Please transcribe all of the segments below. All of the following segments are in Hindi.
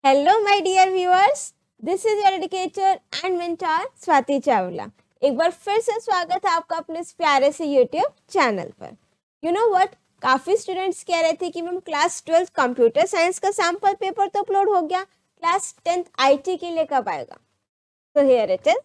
Hello my dear viewers, this is your educator and mentor Swati Chawla. एक बार फिर से स्वागत है आपका अपने इस प्यारे से यूट्यूब चैनल पर। यू नो व्हाट, काफी स्टूडेंट्स कह रहे थे कि मैम क्लास 12 कंप्यूटर साइंस का सैंपल पेपर तो अपलोड हो गया, क्लास 10th आईटी के लिए कब आएगा? तो हियर इट इज।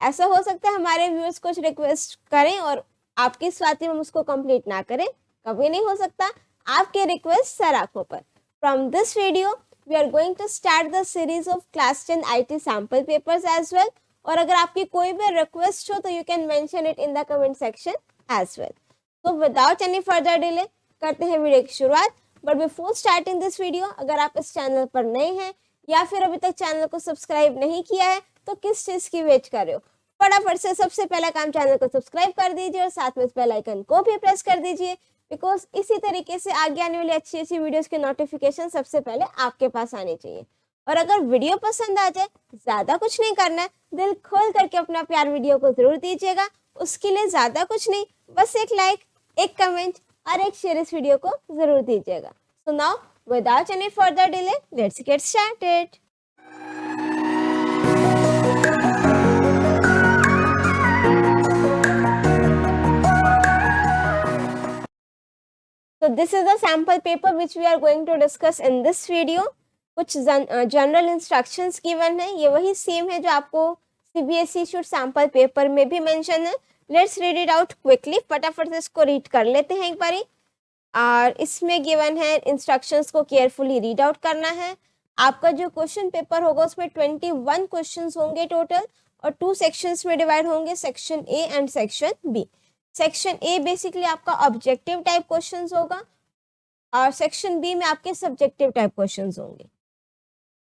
ऐसा हो सकता है हमारे व्यूअर्स कुछ रिक्वेस्ट करें और आपकी स्वाति मैम उसको कंप्लीट ना करें, कभी नहीं हो सकता। आपके रिक्वेस्ट सर आंखों पर। From this video we are going to start the series of class 10 IT sample papers as well। और अगर आपकी कोई भी रिक्वेस्ट हो तो you can mention it in the comment section as well। So without any further delay करते हैं वीडियो की शुरुआत। But before starting this video, अगर आप इस चैनल पर नए हैं या फिर अभी तक चैनल को सब्सक्राइब नहीं किया है तो किस चीज की वेट कर रहे हो? फटाफट से सबसे पहला काम चैनल को सब्सक्राइब कर दीजिए और साथ में इस बेल आइकन को भी प्रेस कर दीजिए, बिकॉज इसी तरीके से आगे आने वाली अच्छी अच्छी वीडियोस के नोटिफिकेशन सबसे पहले आपके पास आनी चाहिए। और अगर वीडियो पसंद आ जाए, ज्यादा कुछ नहीं करना है, दिल खोल करके अपना प्यार वीडियो को जरूर दीजिएगा। उसके लिए ज्यादा कुछ नहीं, बस एक लाइक, एक कमेंट और एक शेयर इस वीडियो को जरूर दीजिएगा। So now without any further delay let's get started. So this is the sample paper which we are going to discuss in this video। कुछ जनरल इंस्ट्रक्शंस गिवन है, ये वही सेम है जो आपको CBSE इशूड सैंपल पेपर में भी मेंशन है। Let's read it out quickly, फटाफट से इसको रीड कर लेते हैं एक बारी। और इसमें गिवन है इंस्ट्रक्शंस को केयरफुली रीड आउट करना है। आपका जो क्वेश्चन पेपर होगा उसमें 21 क्वेश्चंस होंगे टोटल और 2 सेक्शंस में डिवाइड होंगे, section A and section B. Section A basically आपका ऑब्जेक्टिव टाइप क्वेश्चंस होगा और सेक्शन बी में आपके सब्जेक्टिव टाइप क्वेश्चंस होंगे।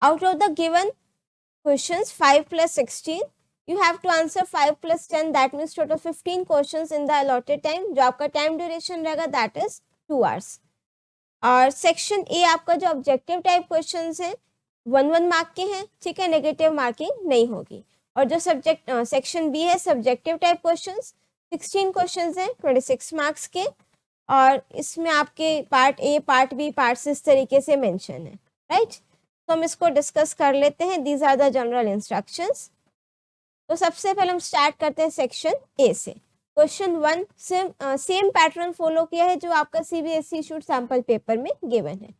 Out of the given questions 5 + 16 you have to answer 5 + 10, that means total 15 questions in the allotted time. जो आपका टाइम ड्यूरेशन रहेगा दैट इज 2 आवर्स। और सेक्शन ए आपका जो ऑब्जेक्टिव टाइप क्वेश्चंस हैं 1 मार्क के हैं, ठीक है, नेगेटिव मार्किंग नहीं होगी। और जो सेक्शन बी है सब्जेक्टिव टाइप क्वेश्चंस 16 क्वेश्चंस हैं 26 मार्क्स के। और इसमें आपके part A, part B, parts इस तरीके से मेंशन है, राइट। तो हम इसको डिस्कस कर लेते हैं। These are the general instructions. तो सबसे पहले हम स्टार्ट करते हैं सेक्शन ए से। क्वेश्चन 1 सेम पैटर्न फॉलो किया है जो आपका CBSE इशूड सैंपल पेपर में गिवन है।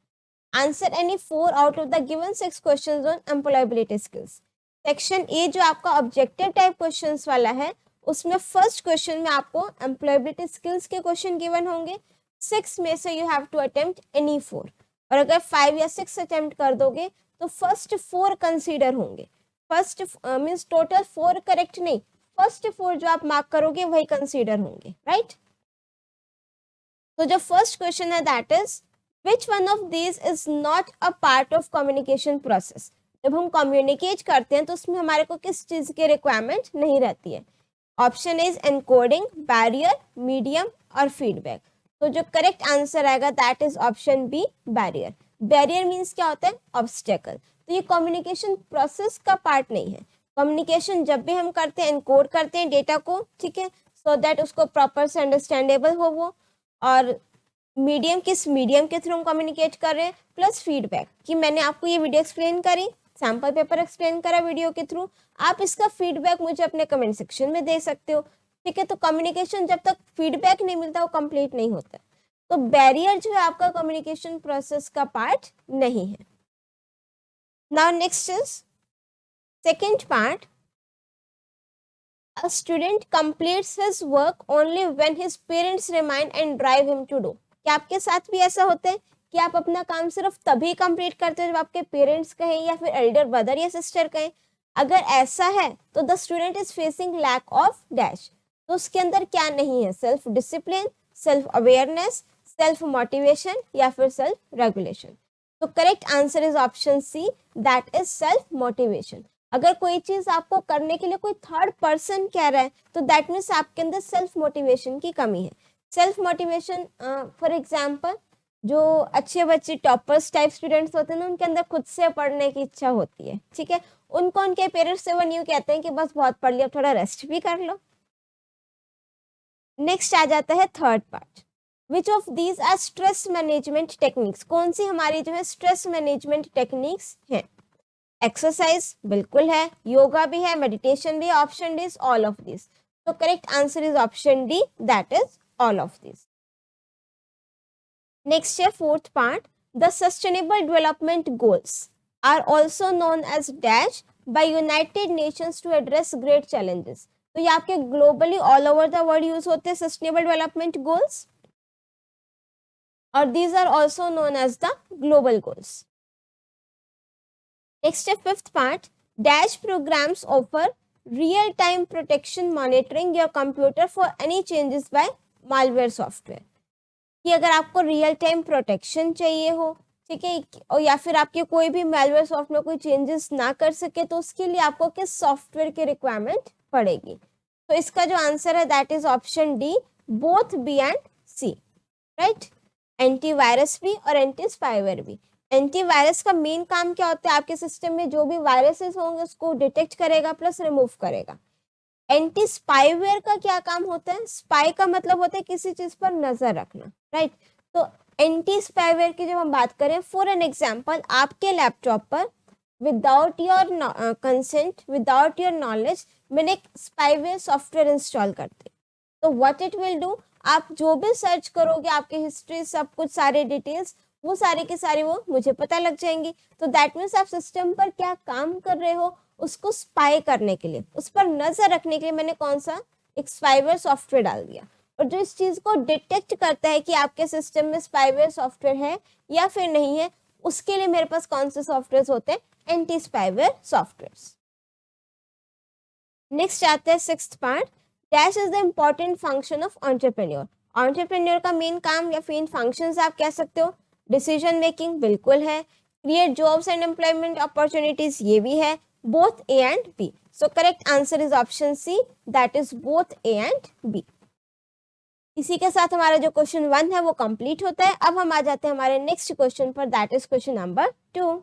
Answer any 4 out of the given 6 questions on employability skills. Section A जो आपका ऑब्जेक्टिव टाइप क्वेश्चंस वाला है उसमें फर्स्ट क्वेश्चन में आपको एम्प्लॉयबिलिटी स्किल्स के क्वेश्चन गिवन होंगे। 6 में से you have to attempt any 4, और अगर 5 या 6 अटेम्प्ट कर दोगे तो फर्स्ट 4 कंसीडर होंगे। फर्स्ट मींस टोटल 4 करेक्ट नहीं, फर्स्ट 4 जो आप मार्क करोगे वही कंसीडर होंगे, राइट। तो जो फर्स्ट क्वेश्चन है that is which one of these is not a part of communication process. जब हम कम्युनिकेट करते हैं तो उसमें हमारे को किस चीज की रिक्वायरमेंट नहीं रहती है। Option is encoding, barrier, medium और फीडबैक। तो जो करेक्ट आंसर आएगा that is option B, barrier. Barrier means क्या होता है? ऑब्स्टेकल। तो ये कम्युनिकेशन प्रोसेस का पार्ट नहीं है। कम्युनिकेशन जब भी हम करते हैं एनकोड करते हैं डेटा को, ठीक है, सो दैट उसको प्रॉपर से अंडरस्टैंडेबल हो वो। और मीडियम, किस मीडियम के थ्रू हम कम्युनिकेट कर रहे हैं, प्लस फीडबैक कि मैंने आपको ये वीडियो एक्सप्लेन करी, सैंपल पेपर एक्सप्लेन करा वीडियो के थ्रू, आप इसका फीडबैक मुझे अपने कमेंट सेक्शन में दे सकते हो, ठीक है। तो कम्युनिकेशन जब तक फीडबैक नहीं मिलता वो कंप्लीट नहीं होता। तो बैरियर जो है आपका कम्युनिकेशन प्रोसेस का पार्ट नहीं है। Now next is second part, a student completes his work only when his parents remind and drive him to do. क्या आपके साथ भी ऐसा होता है कि आप अपना काम सिर्फ तभी कंप्लीट करते हो जब आपके पेरेंट्स कहें या फिर एल्डर ब्रदर या सिस्टर कहें? अगर ऐसा है तो the student is facing lack of dash. तो उसके अंदर क्या नहीं है? Self discipline, self awareness, self motivation या फिर सेल्फ रेगुलेशन। तो correct answer is option C, that is self motivation. अगर कोई चीज आपको करने के लिए कोई थर्ड पर्सन कह रहा है तो दैट मीन्स आपके अंदर सेल्फ मोटिवेशन की कमी है। सेल्फ मोटिवेशन फॉर एग्जाम्पल जो अच्छे बच्चे टॉपर्स टाइप स्टूडेंट्स होते हैं ना, उनके अंदर खुद से पढ़ने की इच्छा होती है, ठीक है। उनको उनके पेरेंट्स से वो न्यू कहते हैं कि बस बहुत पढ़ लिया, थोड़ा रेस्ट भी कर लो। नेक्स्ट आ जाता है third part, which of these are stress management techniques. कौन सी हमारी जो है स्ट्रेस मैनेजमेंट टेक्निक्स हैं? एक्सरसाइज बिल्कुल है, योगा भी है, मेडिटेशन भी है, option D is all of this. तो correct answer is option D, that is all of this. Next है fourth part. The sustainable development goals are also known as dash by United Nations to address great challenges. तो ये आपके globally all over the world use होते हैं सस्टेनेबल डेवलपमेंट गोल्स, और these are also known as the global goals. Next है fifth part. Dash programs offer real-time protection monitoring your computer for any changes by malware software. कि अगर आपको रियल टाइम प्रोटेक्शन चाहिए हो, ठीक है, और या फिर आपके कोई भी malware सॉफ्टवेयर में कोई चेंजेस ना कर सके, तो उसके लिए आपको किस सॉफ्टवेयर की रिक्वायरमेंट पड़ेगी. तो इसका जो आंसर है that is option D, both B and C. Right, antivirus भी और एंटी स्पाईवेयर भी. एंटीवायरस का मेन काम क्या होता है, आपके सिस्टम में जो भी वायरसेस होंगे उसको डिटेक्ट करेगा प्लस रिमूव करेगा. एंटी स्पाईवेयर का क्या काम होता है, स्पाई का मतलब होता है किसी चीज पर नजर रखना. राइट, तो एंटी स्पाईवेयर की जब हम बात करें, फॉर एन एग्जांपल आपके लैपटॉप पर without your consent, without your knowledge मैंने एक स्पाईवेयर सॉफ्टवेयर इंस्टॉल करते, तो व्हाट इट विल डू, आप जो भी सर्च करोगे, आपकी हिस्ट्री, सब कुछ, सारे डिटेल्स, वो सारे के सारे वो मुझे पता लग जाएंगी. तो दैट मीन्स आप सिस्टम पर क्या काम कर रहे हो उसको स्पाई करने के लिए, उस पर नजर रखने के लिए मैंने कौन सा एक स्पाईवेयर सॉफ्टवेयर डाल दिया. और जो इस चीज को डिटेक्ट करता है कि आपके सिस्टम में स्पाईवेयर सॉफ्टवेयर है या फिर नहीं है, उसके लिए मेरे पास कौन से सॉफ्टवेयर होते हैं, एंटी स्पाईवेयर सॉफ्टवेयर. नेक्स्ट आते हैं sixth part. Dash is the important function of entrepreneur. Entrepreneur का मेन काम या फिर फंक्शंस आप कह सकते हो. डिसीजन मेकिंग बिल्कुल है, create jobs and employment opportunities ये भी है, both A and B. So correct answer is option C, that is both A and B. इसी के साथ हमारा जो क्वेश्चन 1 है वो कंप्लीट होता है. अब हम आ जाते हैं हमारे नेक्स्ट क्वेश्चन पर, that is question number 2.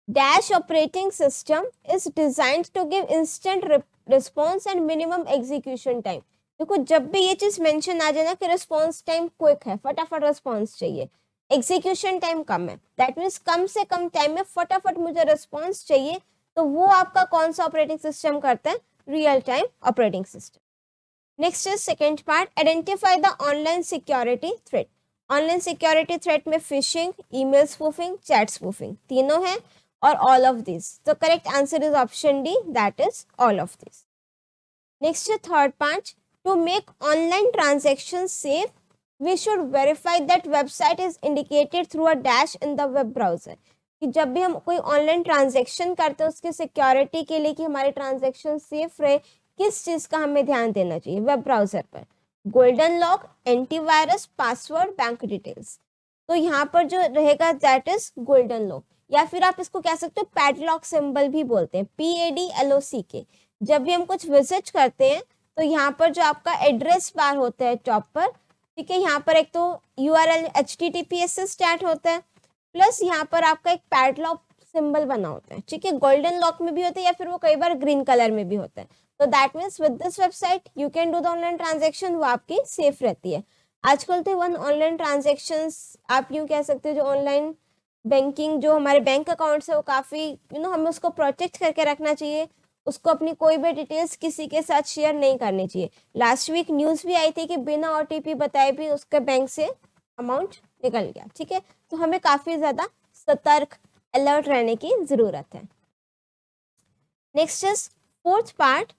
Dash operating system is designed to give instant response and minimum execution time. देखो जब भी ये चीज मेंशन आ जाए ना कि रिस्पॉन्स टाइम क्विक है, फटाफट रिस्पॉन्स चाहिए, एग्जीक्यूशन टाइम कम है, दैट मीन्स कम से कम टाइम में फटाफट मुझे रिस्पॉन्स चाहिए, तो वो आपका कौन सा ऑपरेटिंग सिस्टम करता है, real time operating system. Next is second part. Identify the online security threat. Online security threat में phishing, email spoofing, chat spoofing तीनों है, or all of these. So correct answer is option D, that is all of these. Next third part. To make online transactions safe, we should verify that website is indicated through a dash in the web browser. कि जब भी हम कोई ऑनलाइन ट्रांजेक्शन करते हैं उसकी सिक्योरिटी के लिए कि हमारे ट्रांजेक्शन सेफ रहे, किस चीज का हमें ध्यान देना चाहिए वेब ब्राउजर पर, golden lock, antivirus, password, bank details. तो यहाँ पर जो रहेगा दैट इज गोल्डन लॉक, या फिर आप इसको कह सकते हो पैडलॉक सिंबल भी बोलते हैं, PADLOCK. जब भी हम कुछ विजिट करते हैं तो यहाँ पर जो आपका एड्रेस बार होता है टॉप पर, ठीक है, यहाँ पर एक तो URL HTTPS से स्टार्ट होता है, प्लस यहाँ पर आपका एक पैडलॉक सिंबल बना होता है, ठीक है, गोल्डन लॉक में भी होता है या फिर वो कई बार ग्रीन कलर में भी होता है. तो that means with this website you can do the online transaction, वो आपकी सेफ रहती है. आजकल तो वन ऑनलाइन ट्रांजेक्शन आप यूँ कह सकते हो, जो ऑनलाइन बैंकिंग, जो हमारे बैंक अकाउंट्स है वो काफ़ी हमें उसको प्रोटेक्ट करके रखना चाहिए, उसको अपनी कोई भी डिटेल्स किसी के साथ शेयर नहीं करनी चाहिए. लास्ट वीक न्यूज़ भी आई थी कि बिना OTP बताए भी उसके बैंक से अमाउंट निकल गया, ठीक है. तो हमें काफ़ी ज़्यादा सतर्क, अलर्ट रहने की ज़रूरत है. Next is fourth part.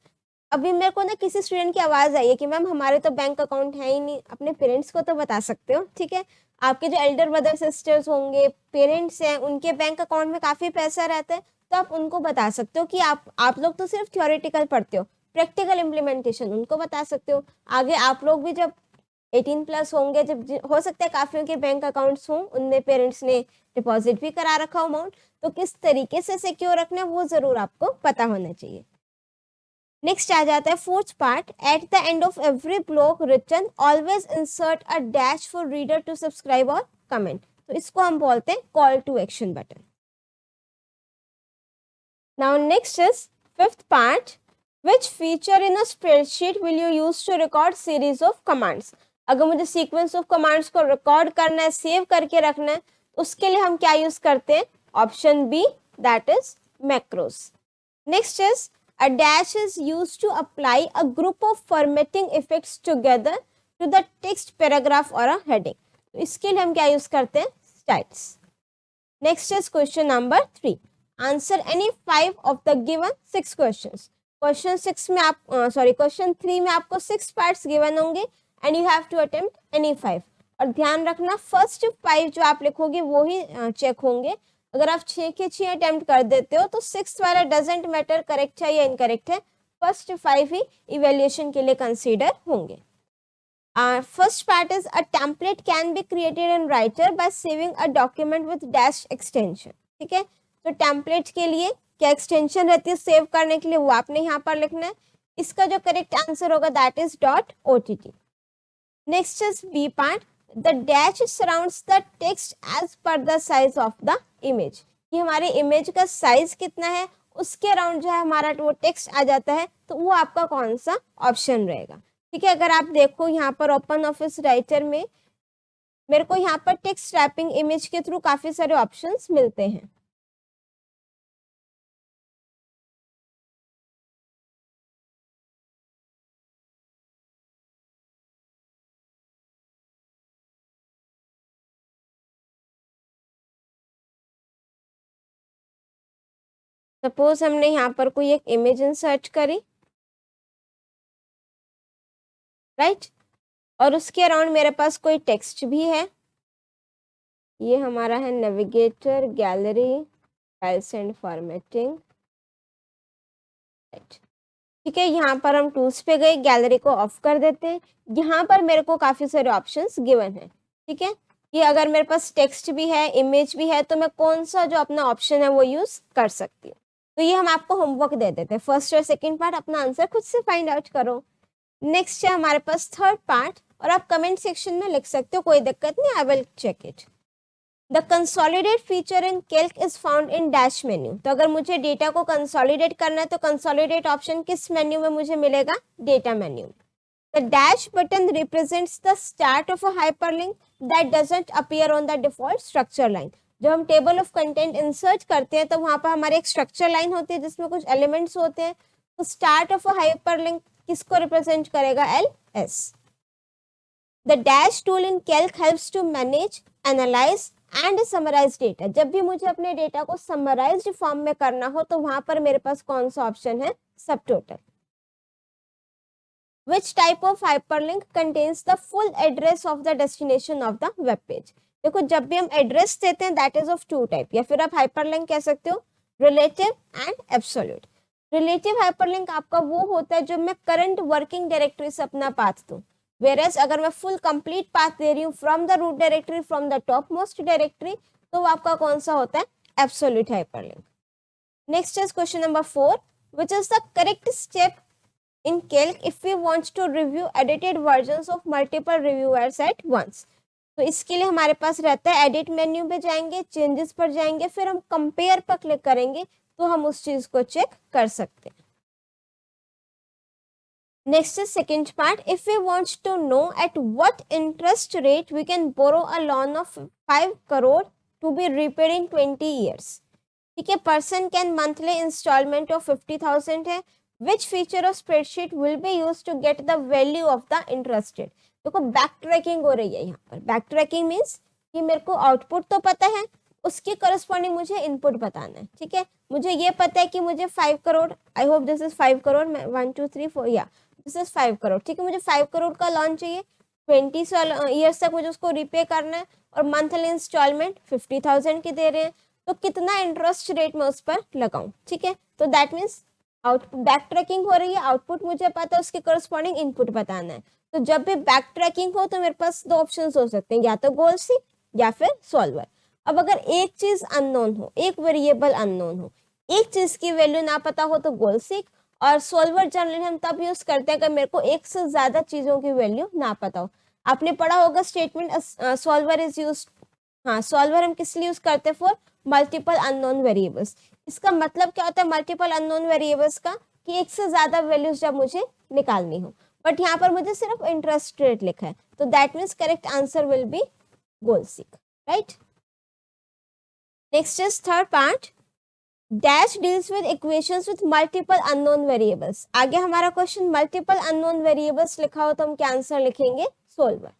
अभी मेरे को ना किसी स्टूडेंट की आवाज़ आई है कि मैम हमारे तो बैंक अकाउंट है ही नहीं. अपने पेरेंट्स को तो बता सकते हो, ठीक है, आपके जो एल्डर ब्रदर सिस्टर्स होंगे, पेरेंट्स हैं, उनके बैंक अकाउंट में काफ़ी पैसा रहता है, तो आप उनको बता सकते हो कि आप लोग तो सिर्फ थ्योरेटिकल पढ़ते हो, प्रैक्टिकल इम्प्लीमेंटेशन उनको बता सकते हो. आगे आप लोग भी जब 18+ होंगे, जब हो सकता है काफ़ियों के बैंक अकाउंट्स हों, उनमें पेरेंट्स ने डिपॉजिट भी करा रखा अमाउंट, तो किस तरीके से सिक्योर रखना है वो ज़रूर आपको पता होना चाहिए. नेक्स्ट आ जाता है fourth part. At the end of every blog written always insert a dash for reader to subscribe और कमेंट. तो इसको हम बोलते हैं call to action button. Now next is fifth part. Which feature in a spreadsheet will you use to record series of commands. अगर मुझे सीक्वेंस ऑफ कमांड्स को रिकॉर्ड करना है, सेव करके रखना है, उसके लिए हम क्या यूज करते हैं, option B, that is macros. Next is a dash is used to apply a group of formatting effects together to the text paragraph or a heading. तो इसके लिए हम क्या यूज करते हैं, styles. Next is question number 3. Answer any 5 of the given 6 questions. Question 6 में आप क्वेश्चन 3 में आपको 6 पार्ट्स गिवन होंगे and you have to attempt any 5. और ध्यान रखना फर्स्ट 5 जो आप लिखोगे वो ही चेक होंगे. अगर आप 6 के 6 अटेम्प्ट कर देते हो तो 6 वाला डजेंट मैटर करेक्ट है या इनकरेक्ट है, फर्स्ट 5 ही इवेल्युएशन के लिए कंसीडर होंगे. First part is a template can be created in writer bye saving a document with dash extension. ठीक है, तो टेम्पलेट के लिए क्या एक्सटेंशन रहती है सेव करने के लिए, वो आपने यहाँ पर लिखना है. इसका जो करेक्ट आंसर होगा that is .ott. Next is B part. The dash surrounds the text as per the size of the image. कि हमारे इमेज का साइज कितना है उसके अराउंड जो है हमारा वो टेक्स्ट आ जाता है, तो वो आपका कौन सा ऑप्शन रहेगा. ठीक है, अगर आप देखो यहाँ पर ओपन ऑफिस राइटर में मेरे को यहाँ पर टेक्स्ट रैपिंग इमेज के थ्रू काफी सारे ऑप्शंस मिलते हैं. सपोज हमने यहाँ पर कोई एक इमेज इंसर्ट करी, राइट, और उसके अराउंड मेरे पास कोई टेक्स्ट भी है. ये हमारा है navigator, gallery, files and formatting. ठीक है, यहाँ पर हम टूल्स पे गए, गैलरी को ऑफ कर देते हैं. यहाँ पर मेरे को काफी सारे ऑप्शंस गिवन है. ठीक है, ये अगर मेरे पास टेक्स्ट भी है, इमेज भी है, तो मैं कौन सा जो अपना ऑप्शन है वो यूज कर सकती हूँ. तो ये हम आपको होमवर्क दे देते हैं. फर्स्ट और सेकंड पार्ट अपना आंसर खुद से फाइंड आउट करो. नेक्स्ट है हमारे पास थर्ड पार्ट, और आप कमेंट सेक्शन में लिख सकते हो, कोई दिक्कत नहीं, I will check it. The consolidate feature in Calc is found in dash menu. तो अगर मुझे डेटा को कंसोलिडेट करना है तो कंसोलिडेट ऑप्शन किस मेन्यू में मुझे मिलेगा, data menu. The dash button represents the start of a hyperlink that doesn't appear on the default structure line. जब हम टेबल ऑफ कंटेंट इंसर्ट करते हैं तो वहां पर हमारे एक स्ट्रक्चर लाइन होती है जिसमें कुछ एलिमेंट्स होते हैं. तो स्टार्ट ऑफ अ हाइपरलिंक किसको रिप्रेजेंट करेगा, LS. The dash tool in Calc helps to manage, analyse and summarise data. जब भी मुझे अपने डेटा को समराइज्ड फॉर्म में करना हो तो वहां पर मेरे पास कौन सा ऑप्शन है, सब total. Which type of hyperlink contains the full address of the destination of the web page. देखो जब भी हम एड्रेस देते हैं that is of two type, या फिर आप हाइपरलिंक कह सकते हो, relative and absolute. Relative hyperlink आपका वो होता है जो मैं करंट वर्किंग डायरेक्टरी से अपना पाथ दूं, वेयरएज अगर मैं फुल कंप्लीट पाथ दे रही हूँ from the root directory, from the top most directory, तो वो आपका कौन सा होता है, absolute hyperlink. Next is question number 4. Which is the correct step in Calc if we want to review edited versions of multiple reviewers at once. तो इसके लिए हमारे पास रहता है एडिट मेन्यू पे जाएंगे, चेंजेस पर जाएंगे, फिर हम कंपेयर पर क्लिक करेंगे तो हम उस चीज को चेक कर सकते हैं. Next is second part. If we want to know at what interest rate we can borrow a loan of 5 crore to be repaid in 20 years. ठीक है, person can monthly instalment of 50,000 है. Which feature of spreadsheet will be used to get the value of the interest rate? देखो बैक ट्रैकिंग हो रही है यहाँ पर. बैक ट्रैकिंग मीन्स कि मेरे को आउटपुट तो पता है, उसके करस्पॉन्डिंग मुझे इनपुट बताना है. ठीक है, मुझे ये पता है कि मुझे 5 crore, I hope this is 5 crore, 1 2 3 4, या दिस इज 5 करोड़. ठीक है, मुझे 5 करोड़ का लोन चाहिए, 20 ईयर्स तक मुझे उसको रिपे करना है, और मंथली इंस्टॉलमेंट 50,000 की दे रहे हैं, तो कितना इंटरेस्ट रेट में उस पर लगाऊं. ठीक है, तो that means output back tracking हो रही है, आउटपुट मुझे पता है, उसके करस्पॉन्डिंग इनपुट बताना है. तो जब भी बैक ट्रैकिंग हो तो मेरे पास दो ऑप्शंस हो सकते हैं, या तो गोल सीक या फिर सॉल्वर. अब अगर एक चीज अननोन हो, एक वेरिएबल अननोन हो, एक चीज की वैल्यू ना पता हो तो गोल सीक, और सॉल्वर जनरली हम तब यूज करते हैं अगर मेरे को एक से ज्यादा चीजों की वैल्यू ना पता हो. आपने पढ़ा होगा स्टेटमेंट सॉल्वर इज यूज, हाँ, सॉल्वर हम किस लिए यूज करते हैं, फॉर मल्टीपल अननोन वेरिएबल्स. इसका मतलब क्या होता है मल्टीपल अननोन वेरिएबल्स का, कि एक से ज्यादा वैल्यूज जब मुझे निकालनी हो, बट यहाँ पर मुझे सिर्फ इंटरेस्ट रेट लिखा है, तो that means correct answer will be goal seek, right. Next is third part, dash deals with equations with multiple unknown variables. आगे हमारा क्वेश्चन मल्टीपल अननोन वेरिएबल्स लिखा हो तो हम क्या आंसर लिखेंगे, solver.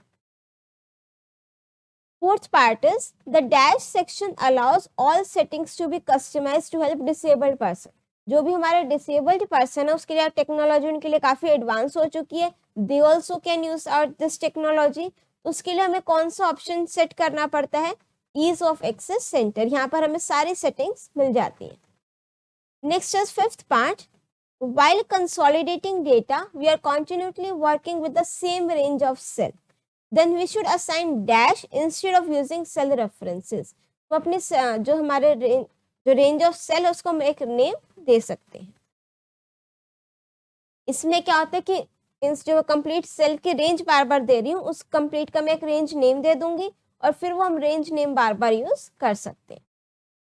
Fourth part is the dash section allows all settings to be customized to help disabled person. जो भी हमारे disabled person है उसके लिए टेक्नोलॉजी उनके लिए काफी एडवांस हो चुकी है, they also can use out this technology। उसके लिए हमें कौन सा ऑप्शन सेट करना पड़ता है, ease of access center, यहाँ पर हमें सारी सेटिंग्स मिल जाती है। Next is fifth part, while consolidating data we are continually working with the same range of cell, then we should assign dash instead of using cell references। तो अपने जो हमारे जो रेंज ऑफ सेल है उसको हम एक नेम दे सकते हैं। इसमें क्या होता है कि जो कंप्लीट सेल की रेंज बार बार दे रही हूँ उस कंप्लीट का मैं एक रेंज नेम दे दूंगी और फिर वो हम रेंज नेम बार बार यूज कर सकते हैं।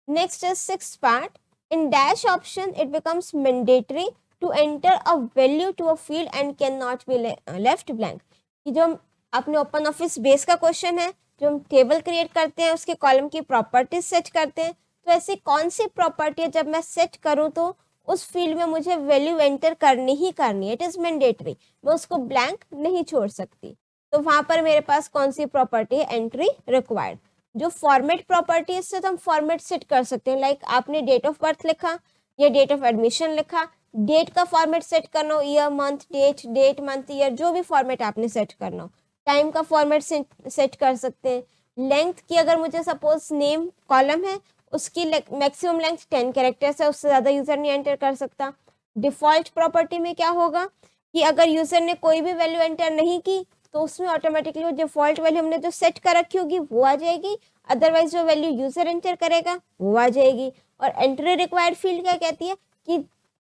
Next is sixth part, in dash option it becomes mandatory to enter a value to a field and can not be left blank. कि जो अपने ओपन ऑफिस बेस का क्वेश्चन है, जो हम टेबल क्रिएट करते हैं उसके कॉलम की प्रॉपर्टीज सेट करते हैं, तो ऐसी कौन सी प्रॉपर्टी है जब मैं सेट करूं तो उस फील्ड में मुझे वैल्यू एंटर करनी ही करनी है, इट इज मैंडेटरी, मैं उसको ब्लैंक नहीं छोड़ सकती। तो वहां पर मेरे पास कौन सी प्रॉपर्टी है, एंट्री रिक्वायर्ड। जो फॉर्मेट प्रॉपर्टी है इससे तो हम फॉर्मेट सेट कर सकते हैं, लाइक आपने डेट ऑफ बर्थ लिखा या डेट ऑफ एडमिशन लिखा, डेट का फॉर्मेट सेट करना हो, year month date, date month year, जो भी फॉर्मेट आपने सेट करना हो। टाइम का फॉर्मेट सेट कर सकते हैं। लेंथ की अगर मुझे सपोज नेम कॉलम है उसकी मैक्सिमम लेंथ 10 कैरेक्टर्स है, उससे ज़्यादा यूज़र नहीं एंटर कर सकता। डिफ़ॉल्ट प्रॉपर्टी में क्या होगा कि अगर यूज़र ने कोई भी वैल्यू एंटर नहीं की तो उसमें ऑटोमेटिकली वो डिफ़ॉल्ट वैल्यू हमने जो सेट कर रखी होगी वो आ जाएगी, अदरवाइज जो वैल्यू यूज़र एंटर करेगा वो आ जाएगी। और एंट्री रिक्वायर्ड फील्ड क्या कहती है कि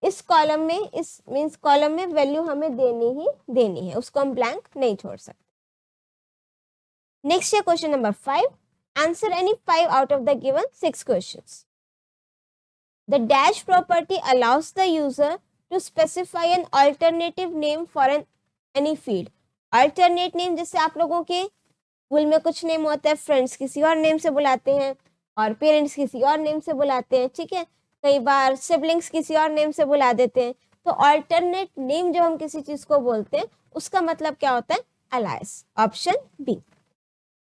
इस कॉलम में, इस मीन्स कॉलम में वैल्यू हमें देनी ही देनी है, उसको हम ब्लैंक नहीं छोड़ सकते। Next है question number 5. Answer any 5 out of the given 6 questions. The dash property allows the user to specify an alternative name for any field. Alternate name जैसे आप लोगों के स्कूल में कुछ नेम होता है, फ्रेंड्स किसी और नेम से बुलाते हैं और पेरेंट्स किसी और नेम से बुलाते हैं, ठीक है। कई बार सिबलिंग्स किसी और नेम से बुला देते हैं। तो अल्टरनेट नेम जब हम किसी चीज को बोलते हैं उसका मतलब क्या होता है, alias, option B.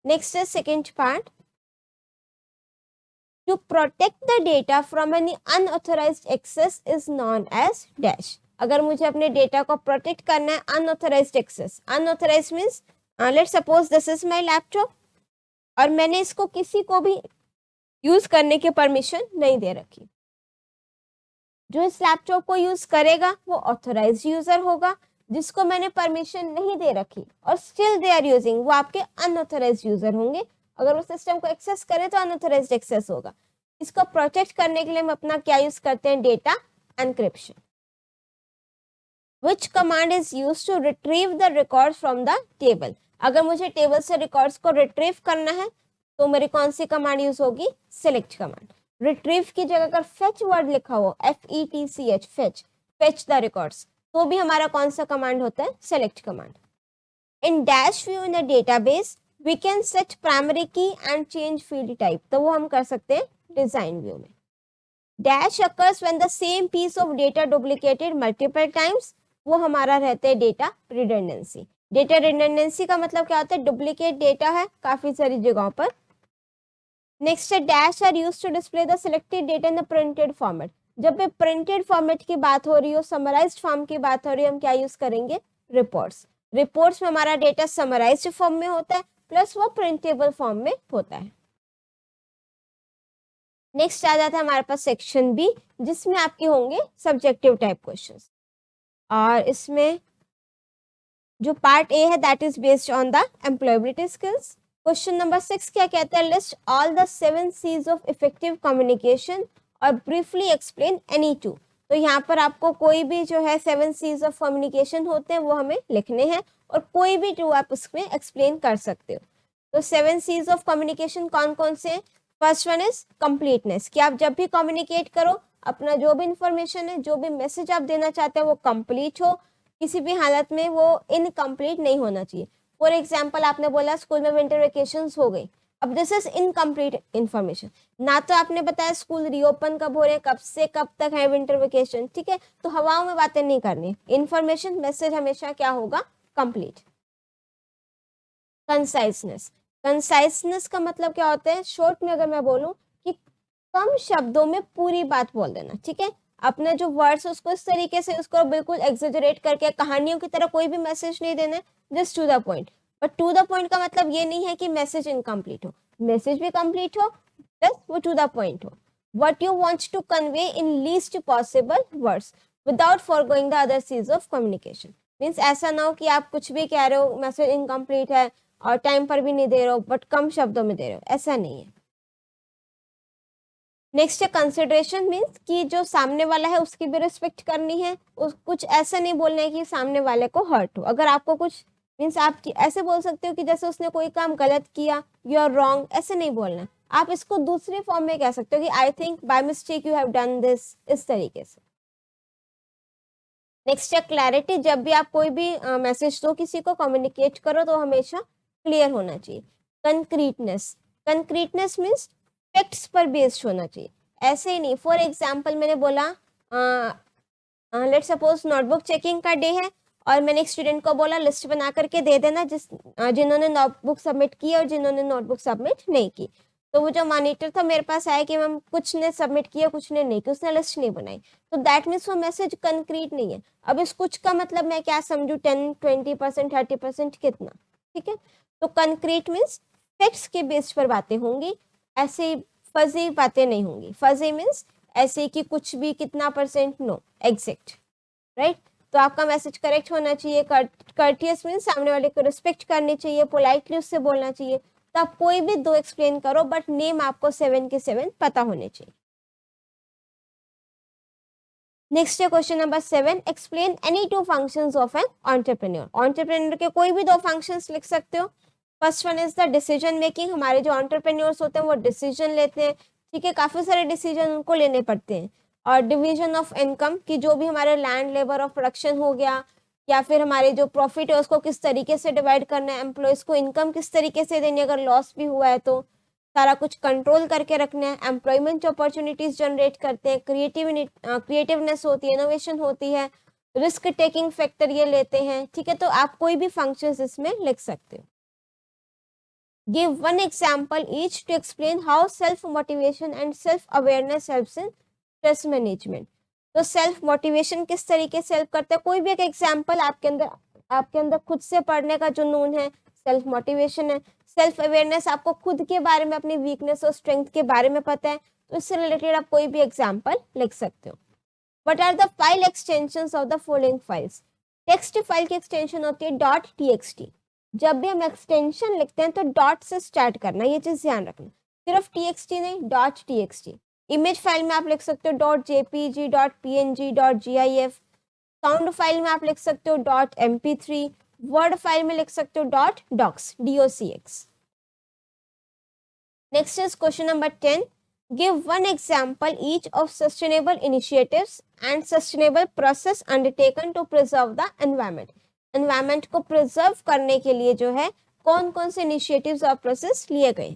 Next is second part. To protect the data from any unauthorized access is known as dash. अगर मुझे अपने डेटा को प्रोटेक्ट करना है unauthorised access, unauthorised means let's suppose this is my laptop और मैंने इसको किसी को भी यूज करने की परमिशन नहीं दे रखी। जो इस लैपटॉप को यूज करेगा वो ऑथराइज्ड यूजर होगा, जिसको मैंने परमिशन नहीं दे रखी और स्टिल दे आर यूजिंग वो आपके अनऑथराइज्ड यूजर होंगे। अगर वो सिस्टम को एक्सेस करें तो अनऑथराइज्ड एक्सेस होगा। इसको प्रोटेक्ट करने के लिए हम अपना क्या यूज करते हैं, data encryption. Which command is used to retrieve the records from the table. अगर मुझे टेबल से रिकॉर्ड्स को रिट्रीव करना है तो मेरी कौन सी कमांड यूज होगी, सिलेक्ट कमांड। रिट्रीव की जगह अगर फेच वर्ड लिखा हो, FETCH, fetch, fetch the records, तो भी हमारा कौन सा कमांड होता है, select command. In dash view in a database we can set primary key and change field type, तो वो हम कर सकते हैं डिजाइन व्यू में। Dash occurs when the same piece of data duplicated multiple times, वो हमारा रहता है डेटा रिडंडेंसी। डेटा रिडंडेंसी का मतलब क्या होता है, डुप्लीकेट डेटा है काफी सारी जगहों पर। नेक्स्ट है dash are used to display the selected data in the printed format. जब भी प्रिंटेड फॉर्मेट की बात हो रही हो, समराइज्ड फॉर्म की बात हो रही है, हम क्या यूज करेंगे, रिपोर्ट्स। रिपोर्ट्स में हमारा डेटा समराइज्ड फॉर्म में होता है प्लस वो प्रिंटेबल फॉर्म में होता है। नेक्स्ट आ जाता है हमारे पास सेक्शन बी, जिसमें आपके होंगे सब्जेक्टिव टाइप क्वेश्चंस। और इसमें जो पार्ट ए है that is based on the employability skills. Question number 6 क्या कहता है, list all the 7 C's of effective communication और ब्रीफली एक्सप्लेन एनी 2। तो यहाँ पर आपको कोई भी जो है 7 C's ऑफ कम्युनिकेशन होते हैं वो हमें लिखने हैं और कोई भी 2 आप उसमें एक्सप्लेन कर सकते हो। तो 7 C's ऑफ कम्युनिकेशन कौन कौन से हैं, फर्स्ट वन इज कंप्लीटनेस, कि आप जब भी कम्युनिकेट करो अपना जो भी इंफॉर्मेशन है, जो भी मैसेज आप देना चाहते हैं वो कंप्लीट हो, किसी भी हालत में वो इनकम्प्लीट नहीं होना चाहिए। फॉर एग्जाम्पल आपने बोला स्कूल में विंटर वेकेशंस हो गई, अब दिस इज इनकम्प्लीट इंफॉर्मेशन, ना तो आपने बताया स्कूल रीओपन कब हो रहे हैं, कब से कब तक है विंटर वेकेशन, ठीक है, तो हवाओं में बातें नहीं करनी, इंफॉर्मेशन मैसेज हमेशा क्या होगा, कंप्लीट। कंसाइसनेस, कंसाइसनेस का मतलब क्या होता है, शॉर्ट में अगर मैं बोलूं कि कम शब्दों में पूरी बात बोल देना, ठीक है, अपने जो वर्ड्स उसको इस तरीके से उसको बिल्कुल एक्सेजरेट करके कहानियों की तरह कोई भी मैसेज नहीं देना है, just to the point. But to the point का मतलब ये नहीं है कि मैसेज इनकम्प्लीट हो, मैसेज भी कंप्लीट हो, प्लस वो टू द पॉइंट हो। what you want to convey in least possible words without foregoing the other C's of communication। Means ऐसा ना हो कि आप कुछ भी कह रहे हो, मैसेज इनकम्प्लीट है और टाइम पर भी नहीं दे रहे हो बट कम शब्दों में दे रहे हो, ऐसा नहीं है। नेक्स्ट है कंसिडरेशन, मीन्स कि जो सामने वाला है उसकी भी रिस्पेक्ट करनी है, कुछ ऐसा नहीं बोलना है कि सामने वाले को हर्ट हो। अगर आपको कुछ मीन्स आप ऐसे बोल सकते हो कि जैसे उसने कोई काम गलत किया, यू आर रॉन्ग, ऐसे नहीं बोलना, आप इसको दूसरे फॉर्म में कह सकते हो कि I think by mistake you have done this, इस तरीके से। नेक्स्ट है क्लैरिटी, जब भी आप कोई भी मैसेज दो किसी को, कम्युनिकेट करो तो हमेशा क्लियर होना चाहिए। कंक्रीटनेस, कंक्रीटनेस मीन्स फैक्ट्स पर बेस्ड होना चाहिए, ऐसे ही नहीं। फॉर एग्जाम्पल मैंने बोला लेट्स सपोज नोटबुक चेकिंग का डे है और मैंने एक स्टूडेंट को बोला लिस्ट बना करके दे देना जिन्होंने नोटबुक सबमिट की और जिन्होंने नोटबुक सबमिट नहीं की। तो वो जो मॉनिटर था मेरे पास आया कि मैम कुछ ने सबमिट किया कुछ ने नहीं की, उसने लिस्ट नहीं बनाई, तो दैट मीन्स वो मैसेज कंक्रीट नहीं है। अब इस कुछ का मतलब मैं क्या समझू, 10-20% 30% कितना, ठीक है। तो कंक्रीट मीन्स फैक्ट्स के बेस पर बातें होंगी, ऐसे फजी बातें नहीं होंगी। फजी मीन्स ऐसे कि कुछ भी कितना परसेंट, नो, एग्जैक्ट, राइट। तो आपका मैसेज करेक्ट होना चाहिए। कर्टियस मीन्स सामने वाले को रिस्पेक्ट करनी चाहिए, पोलाइटली उससे बोलना चाहिए। तो आप कोई भी दो एक्सप्लेन करो बट नेम आपको 7 के 7 पता होने चाहिए। नेक्स्ट है question number 7, explain any two functions of an entrepreneur. Entrepreneur के कोई भी दो फंक्शंस लिख सकते हो। First one is the decision making, हमारे जो एंटरप्रेन्योर्स होते हैं वो डिसीजन लेते हैं, ठीक है, काफी सारे डिसीजन उनको लेने पड़ते हैं। और डिवीजन ऑफ इनकम की जो भी हमारे लैंड लेबर ऑफ प्रोडक्शन हो गया, या फिर हमारे जो प्रॉफिट है उसको किस तरीके से डिवाइड करना है, एम्प्लॉयज को इनकम किस तरीके से देनी है अगर लॉस भी हुआ है तो, सारा कुछ कंट्रोल करके रखना है। एम्प्लॉयमेंट अपॉर्चुनिटीज जनरेट करते हैं, क्रिएटिवनेस होती है, इनोवेशन होती है, रिस्क टेकिंग फैक्टर ये लेते हैं, ठीक है। तो आप कोई भी फंक्शंस इसमें लिख सकते हो। Give one example each to explain how self motivation and self awareness helps in stress management. तो सेल्फ मोटिवेशन किस तरीके से हेल्प करता है, कोई भी एक एग्जाम्पल आपके अंदर खुद से पढ़ने का जुनून है, सेल्फ मोटिवेशन है। सेल्फ अवेयरनेस, आपको खुद के बारे में, अपनी वीकनेस और स्ट्रेंथ के बारे में पता है, तो इससे रिलेटेड आप कोई भी एग्जाम्पल लिख सकते हो। What are the file extensions of the following files. Text file की एक्सटेंशन होती है .txt। जब भी हम एक्सटेंशन लिखते हैं तो डॉट से स्टार्ट करना, ये चीज ध्यान रखना, सिर्फ txt नहीं, .txt। इमेज फाइल में आप लिख सकते हो .jpg, .png, .gif। Sound file में आप लिख सकते हो .mp3। वर्ड फाइल में लिख सकते हो .docs, docx। Next is question number 10, give one example each of sustainable initiatives and sustainable process undertaken to preserve the environment. Environment को प्रिजर्व करने के लिए जो है कौन कौन से इनिशिएटिव्स और प्रोसेस लिए गए।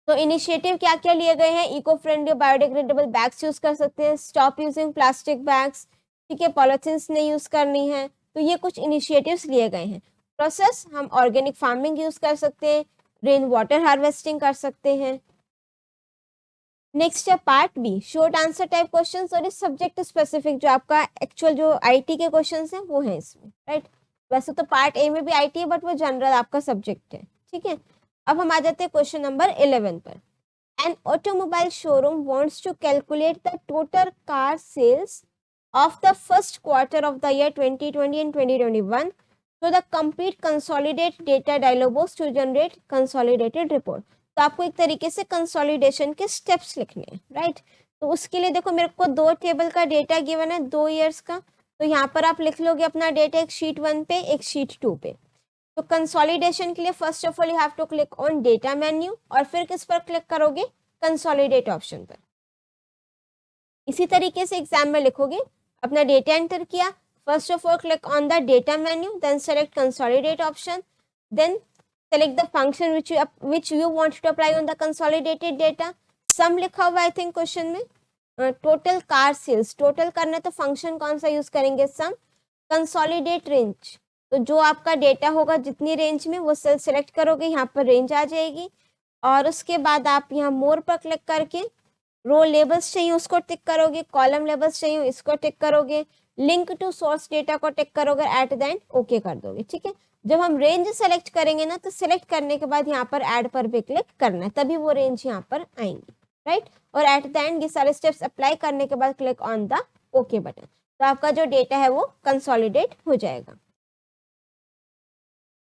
तो इनिशिएटिव क्या क्या लिए गए हैं, eco friendly biodegradable bags use कर सकते हैं, स्टॉप यूजिंग प्लास्टिक बैग्स, ठीक है, पॉलिथीन्स नहीं यूज करनी है। तो ये कुछ इनिशिएटिव्स लिए गए हैं। प्रोसेस, हम ऑर्गेनिक फार्मिंग यूज कर सकते हैं, रेन वाटर हार्वेस्टिंग कर सकते हैं। नेक्स्ट है part B, short answer type questions, और इस सब्जेक्ट स्पेसिफिक जो आपका एक्चुअल जो आईटी के क्वेश्चंस हैं वो हैं इसमें, राइट। वैसे तो पार्ट ए में भी आईटी है बट वो जनरल आपका सब्जेक्ट है, ठीक है। अब हम आ जाते हैं क्वेश्चन नंबर 11 पर। An automobile showroom wants to calculate the total car sales of the first quarter of the year 2020 and 2021 so the complete consolidated data dialogos to generate consolidated report। तो आपको एक तरीके से कंसोलिडेशन के स्टेप्स लिखने हैं, राइट। तो उसके लिए देखो मेरे को दो टेबल का डेटा गिवन है 2 ईयर्स का, तो यहाँ पर आप लिख लोगे अपना डेटा एक शीट 1 पे एक शीट 2 पे। तो कंसोलिडेशन के लिए first of all you have to click on data menu और फिर किस पर क्लिक करोगे, कंसोलिडेट ऑप्शन पर। इसी तरीके से एग्जाम में लिखोगे, अपना डेटा एंटर किया, first of all click on the data menu, then select consolidate option, then select the function which you want to apply on the consolidated data. सम लिखा हुआ आई थिंक क्वेश्चन में, टोटल कार सेल्स, टोटल करना तो फंक्शन कौन सा यूज करेंगे, सम, कंसोलिडेट रेंज, तो जो आपका डेटा होगा जितनी रेंज में वो सेल सेलेक्ट करोगे, यहाँ पर रेंज आ जाएगी, और उसके बाद आप यहाँ मोर पर क्लिक करके रो लेबल्स चाहिए उसको टिक करोगे, कॉलम लेबल्स चाहिए इसको टिक करोगे, लिंक टू सोर्स डेटा को टिक करोगे, एट द एंड ओके कर दोगे, ठीक है। जब हम रेंज सेलेक्ट करेंगे ना, तो सेलेक्ट करने के बाद यहाँ पर ऐड पर भी क्लिक करना है, तभी वो रेंज यहाँ पर आएंगी, राइट। और एट द एंड ये सारे स्टेप्स अप्लाई करने के बाद click on the okay button, तो आपका जो डेटा है वो कंसोलिडेट हो जाएगा।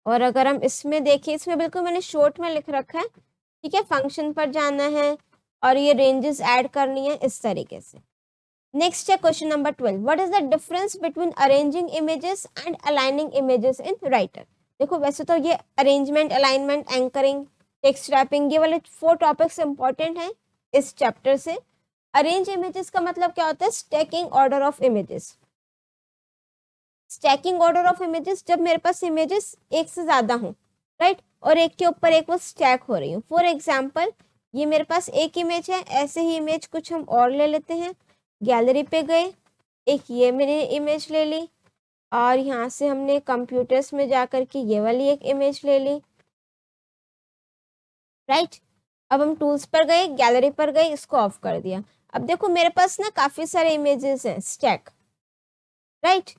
और अगर हम इसमें देखें, इसमें बिल्कुल मैंने शॉर्ट में लिख रखा है, ठीक है, फंक्शन पर जाना है और ये रेंजेस ऐड करनी है इस तरीके से। नेक्स्ट है question number 12, what is the difference between arranging images and aligning images in Writer. देखो वैसे तो ये arrangement, alignment, anchoring, text wrapping, ये वाले 4 टॉपिक्स इंपॉर्टेंट हैं इस चैप्टर से। अरेंज इमेजेस का मतलब क्या होता है, stacking order of images. Stacking order of images, जब मेरे पास इमेजेस एक से ज्यादा हों, राइट, और एक के ऊपर एक वो स्टैक हो रही हो। फॉर एग्जाम्पल ये मेरे पास एक इमेज है, ऐसे ही इमेज कुछ हम और ले लेते हैं, गैलरी पे गए, एक ये मैंने इमेज ले ली, और यहाँ से हमने कंप्यूटर्स में जाकर के ये वाली एक इमेज ले ली, राइट। अब हम टूल्स पर गए, गैलरी पर गए, इसको ऑफ कर दिया। अब देखो मेरे पास ना काफी सारे इमेजेस हैं, स्टैक, राइट।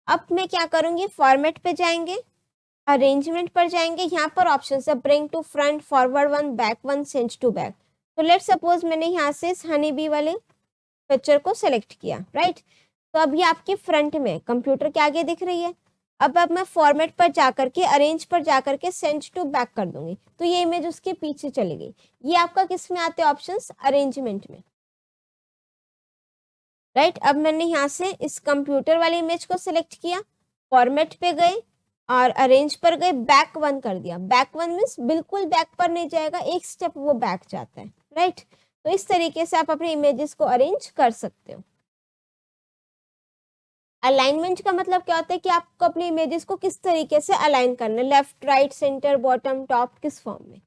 अब मैं क्या करूंगी, फॉर्मेट पे जाएंगे, अरेंजमेंट पर जाएंगे, यहाँ पर ऑप्शन है bring to front, forward one, back one, send to back. तो लेट सपोज मैंने यहाँ से इस हनी बी वाले पिक्चर को सिलेक्ट किया, राइट। तो अब ये आपके फ्रंट में कंप्यूटर के आगे दिख रही है। अब मैं फॉर्मेट पर जाकर के, अरेंज पर जाकर के सेंड टू बैक कर दूंगी, तो ये इमेज उसके पीछे चली गई। ये आपका किस में आते हैं ऑप्शंस, अरेंजमेंट में, राइट। अब मैंने यहाँ से इस कंप्यूटर वाली इमेज को सिलेक्ट किया, फॉर्मेट पे गए और अरेंज पर गए, बैक वन कर दिया। बैक वन मीन्स बिल्कुल बैक पर नहीं जाएगा, एक स्टेप वो बैक जाता है, राइट। तो इस तरीके से आप अपने इमेजेस को अरेंज कर सकते हो। अलाइनमेंट का मतलब क्या होता है कि आपको अपने इमेजेस को किस तरीके से अलाइन करना है, left, right, centre, bottom, top, किस फॉर्म में।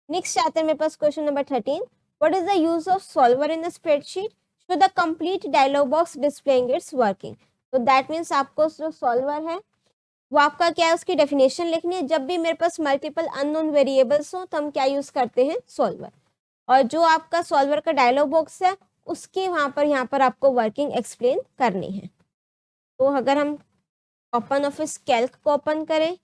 नेक्स्ट आते हैं मेरे पास question number 13, what is the use of solver in a spreadsheet, show the complete dialog box displaying its working. तो दैट मीन्स आपको जो सॉल्वर है वो आपका क्या है, उसकी डेफिनेशन लिखनी है। जब भी मेरे पास मल्टीपल अननोन वेरिएबल्स हो तो हम क्या यूज करते हैं, सॉल्वर। और जो आपका सॉल्वर का डायलॉग बॉक्स है उसके यहाँ पर आपको वर्किंग एक्सप्लेन करनी है। तो अगर हम ओपन ऑफिस कैल्क को ओपन करें,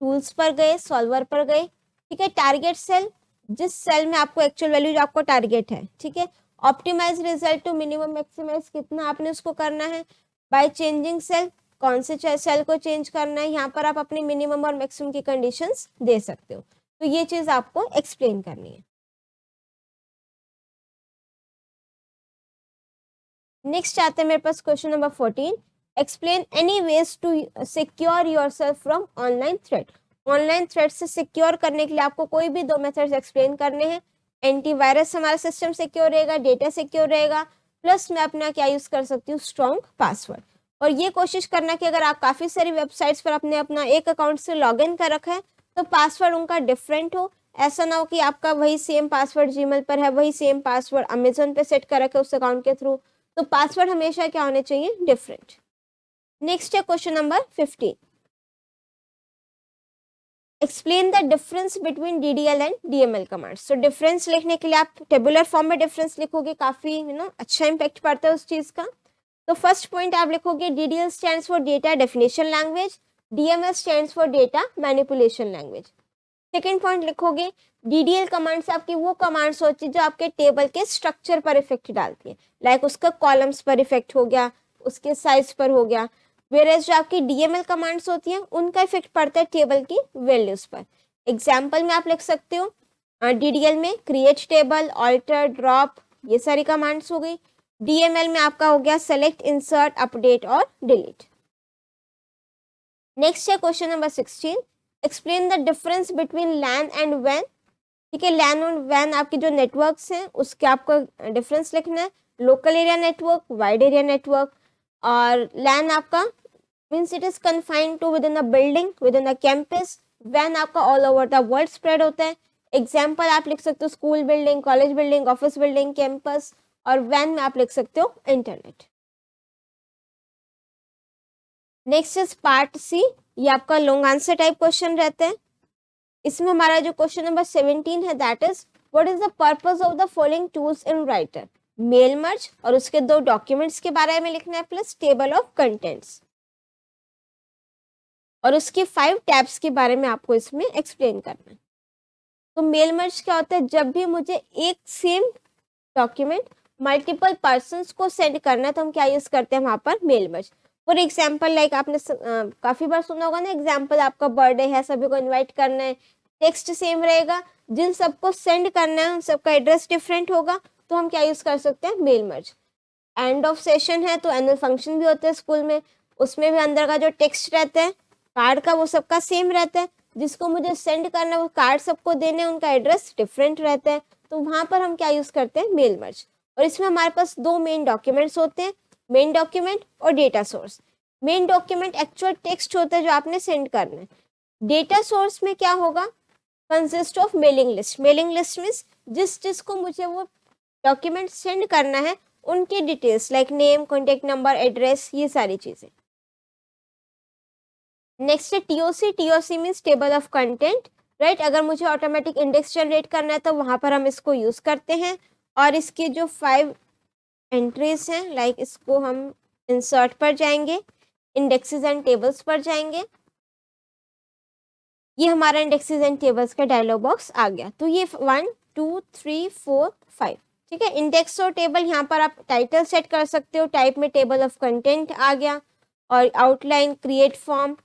टूल्स पर गए, सॉल्वर पर गए, ठीक है, टारगेट सेल, जिस सेल में आपको एक्चुअल वैल्यू जो आपको टारगेट है, ठीक है, optimise result to minimum maximise, कितना आपने उसको करना है, बाय चेंजिंग सेल, कौन से सेल को चेंज करना है, यहाँ पर आप अपनी मिनिमम और मैक्सिमम की कंडीशंस दे सकते हो। तो ये चीज आपको एक्सप्लेन करनी है। नेक्स्ट आते हैं मेरे पास question number 14, explain any ways to secure yourself from online threat. Online threat से सिक्योर करने के लिए आपको कोई भी 2 मेथड्स एक्सप्लेन करने हैं। एंटीवायरस हमारा सिस्टम सिक्योर रहेगा, डेटा सिक्योर रहेगा, प्लस मैं अपना क्या यूज कर सकती हूँ, स्ट्रॉन्ग पासवर्ड। और ये कोशिश करना कि अगर आप काफी सारी वेबसाइट्स पर अपने अपना एक अकाउंट से लॉग इन कर रखा है तो पासवर्ड उनका डिफरेंट हो। ऐसा ना हो कि आपका वही सेम पासवर्ड जीमेल पर है, वही सेम पासवर्ड अमेजोन पे सेट कर रखे उस अकाउंट के थ्रू। तो पासवर्ड हमेशा क्या होने चाहिए, डिफरेंट। नेक्स्ट है question number 15, explain the difference between DDL and DML commands. तो डिफरेंस लिखने के लिए आप टेबुलर फॉर्म में डिफरेंस लिखोगे, काफी अच्छा इंपैक्ट पड़ता है उस चीज का। तो फर्स्ट पॉइंट आप लिखोगे DDL stands for data definition language, DML stands for data manipulation language. Second point लिखोगे DDL कमांड्स आपकी वो कमांड्स होती है जो आपके टेबल के स्ट्रक्चर पर इफेक्ट डालती है, लाइक उसका कॉलम्स पर इफेक्ट हो गया, उसके साइज पर हो गया। वेरेज जो आपकी DML कमांड्स होती हैं उनका इफेक्ट पड़ता है टेबल की वैल्यूज पर। एग्जाम्पल में आप लिख सकते हो DDL में क्रिएट टेबल, ऑल्टर, ड्रॉप, ये सारी कमांड्स हो गई। DML में आपका हो गया सेलेक्ट, इंसर्ट, अपडेट और डिलीट। नेक्स्ट है question number 16, explain the difference between LAN and वैन। ठीक है, लैन और वैन आपके जो नेटवर्क्स हैं उसके आपको डिफरेंस लिखना है। Local area network, wide area network. और लैन आपका means it is confined to within a building, within a campus, वैन आपका all over the world spread होता है। एग्जाम्पल आप लिख सकते हो school building, college building, office building, campus. और वैन में आप लिख सकते हो internet. Next is part C, ये आपका लॉन्ग आंसर टाइप क्वेश्चन रहता है। इसमें हमारा जो क्वेश्चन नंबर 17 है that is what is the purpose of the following tools in Writer. Mail merge और उसके 2 डॉक्यूमेंट्स के बारे में लिखना है प्लस टेबल ऑफ कंटेंट्स, और उसके 5 टैब्स के बारे में आपको इसमें एक्सप्लेन करना है। तो मेल मर्ज क्या होता है, जब भी मुझे एक सेम डॉक्यूमेंट मल्टीपल पर्सन्स को सेंड करना है तो हम क्या यूज करते हैं वहां पर, mail merge. For example like आपने काफी बार सुना होगा ना, एग्जाम्पल आपका बर्थडे है, सभी को इनवाइट करना है, टेक्स्ट सेम रहेगा, जिन सबको सेंड करना है उन सबका एड्रेस डिफरेंट होगा, तो हम क्या यूज कर सकते हैं, mail merge. End of session है तो एनुअल फंक्शन भी होता है स्कूल में, उसमें भी अंदर का जो टेक्स्ट रहता है कार्ड का वो सबका सेम रहता है, जिसको मुझे सेंड करना है वो कार्ड सबको देने, उनका एड्रेस डिफरेंट रहता है, तो वहां पर हम क्या यूज करते हैं, मेल मर्ज। और इसमें हमारे पास 2 मेन डॉक्यूमेंट्स होते हैं, मेन डॉक्यूमेंट और data source. Main document actual text होता है जो आपने सेंड करना है। डेटा सोर्स में क्या होगा, consist of mailing list. Mailing list means जिसको मुझे वो डॉक्यूमेंट सेंड करना है उनकी details like name, contact number, address, ये सारी चीजें। नेक्स्ट है TOC. TOC means table of content, right. अगर मुझे ऑटोमेटिक इंडेक्स जनरेट करना है तो वहां पर हम इसको यूज करते हैं। और इसकी जो 5 एंट्रीज हैं लाइक इसको हम इंसर्ट पर जाएंगे, इंडेक्सेस एंड टेबल्स पर जाएंगे, ये हमारा इंडेक्सेस एंड टेबल्स का डायलॉग बॉक्स आ गया। तो ये 1 2 3 4 5, ठीक है। इंडेक्स और टेबल यहाँ पर आप टाइटल सेट कर सकते हो, टाइप में टेबल ऑफ कंटेंट आ गया, और आउटलाइन, क्रिएट फॉर्म,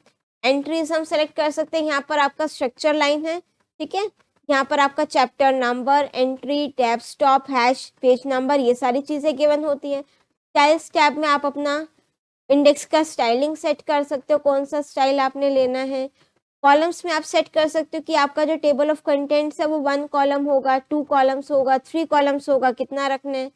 एंट्रीज हम सेलेक्ट कर सकते हैं। यहाँ पर आपका स्ट्रक्चर लाइन है, ठीक है। यहाँ पर आपका chapter number, entry, tab stop, hash, page number, ये सारी चीजें गिवन होती है। स्टाइल्स टैब में आप अपना इंडेक्स का स्टाइलिंग सेट कर सकते हो, कौन सा स्टाइल आपने लेना है। कॉलम्स में आप सेट कर सकते हो कि आपका जो टेबल ऑफ कंटेंट्स है वो 1 कॉलम होगा, 2 कॉलम्स होगा, 3 कॉलम्स होगा, कितना रखना है।